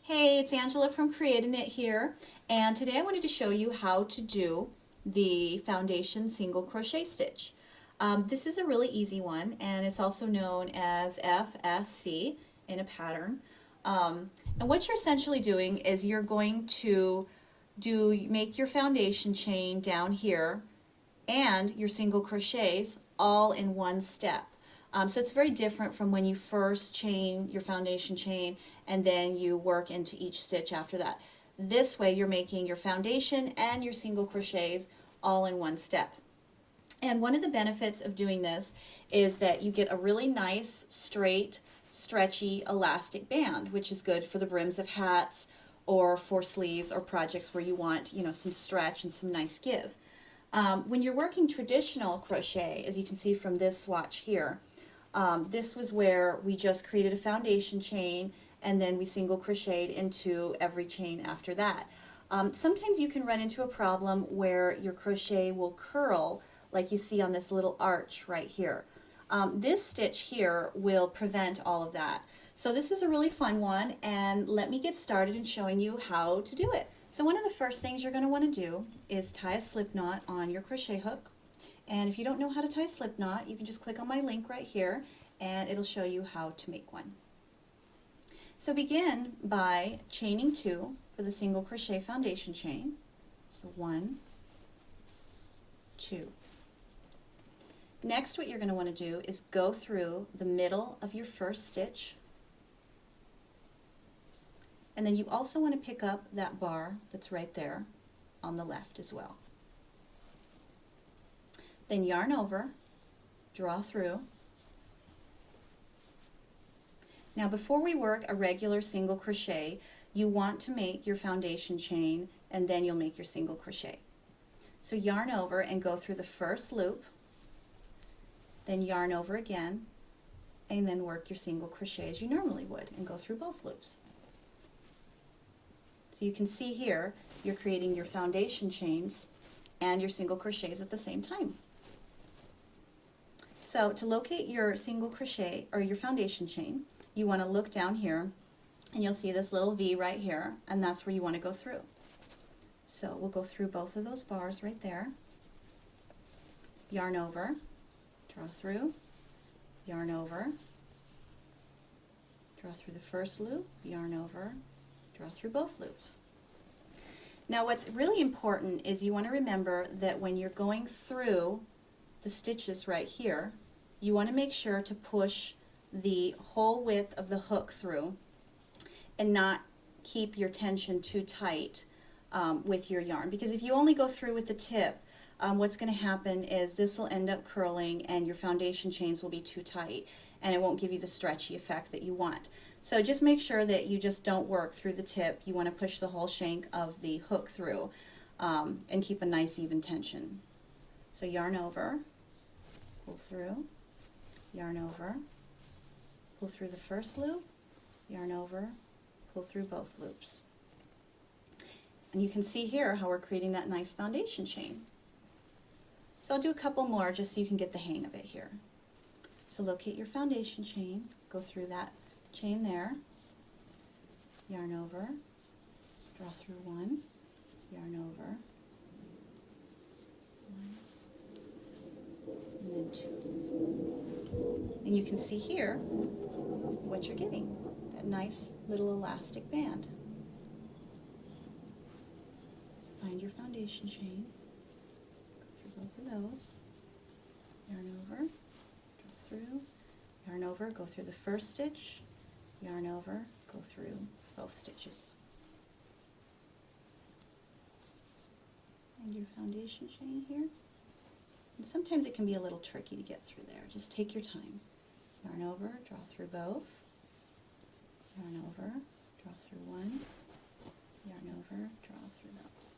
Hey, it's Angela from Creating It here, and today I wanted to show you how to do the Foundation Single Crochet Stitch. This is a really easy one, and it's also known as FSC in a pattern. And what you're essentially doing is you're going to make your foundation chain down here and your single crochets all in one step. So it's very different from when you first chain your foundation chain and then you work into each stitch after that. This way you're making your foundation and your single crochets all in one step. And one of the benefits of doing this is that you get a really nice, straight, stretchy elastic band, which is good for the brims of hats or for sleeves or projects where you want, some stretch and some nice give. When you're working traditional crochet, as you can see from this swatch here, this was where we just created a foundation chain and then we single crocheted into every chain after that. Sometimes you can run into a problem where your crochet will curl like you see on this little arch right here. This stitch here will prevent all of that. So this is a really fun one, and let me get started in showing you how to do it. So one of the first things you're going to want to do is tie a slip knot on your crochet hook. And if you don't know how to tie a slip knot, you can just click on my link right here and it'll show you how to make one. So begin by chaining 2 for the single crochet foundation chain. So 1, 2. Next, what you're going to want to do is go through the middle of your first stitch, and then you also want to pick up that bar that's right there on the left as well. Then yarn over, draw through. Now before we work a regular single crochet, you want to make your foundation chain and then you'll make your single crochet. So yarn over and go through the first loop, then yarn over again, and then work your single crochet as you normally would and go through both loops. So you can see here you're creating your foundation chains and your single crochets at the same time. So to locate your single crochet or your foundation chain, you want to look down here and you'll see this little V right here, and that's where you want to go through. So we'll go through both of those bars right there. Yarn over, draw through, yarn over, draw through the first loop, yarn over, draw through both loops. Now what's really important is you want to remember that when you're going through the stitches right here, you want to make sure to push the whole width of the hook through and not keep your tension too tight with your yarn, because if you only go through with the tip, what's going to happen is this will end up curling and your foundation chains will be too tight and it won't give you the stretchy effect that you want. So just make sure that you just don't work through the tip. You want to push the whole shank of the hook through and keep a nice even tension. So yarn over, pull through, yarn over, pull through the first loop, yarn over, pull through both loops. And you can see here how we're creating that nice foundation chain. So I'll do a couple more just so you can get the hang of it here. So locate your foundation chain, go through that chain there, yarn over, draw through 1, yarn over, 1, and then 2. And you can see here what you're getting, that nice little elastic band. So find your foundation chain, go through both of those, yarn over, draw through, yarn over, go through the first stitch, yarn over, go through both stitches. And your foundation chain here. And sometimes it can be a little tricky to get through there. Just take your time. Yarn over, draw through both, yarn over, draw through 1, yarn over, draw through those.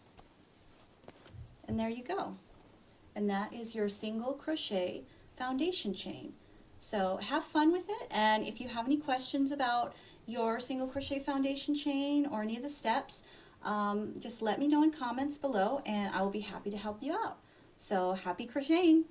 And there you go. And that is your single crochet foundation chain. So have fun with it, and if you have any questions about your single crochet foundation chain or any of the steps, just let me know in comments below and I will be happy to help you out. So happy crocheting!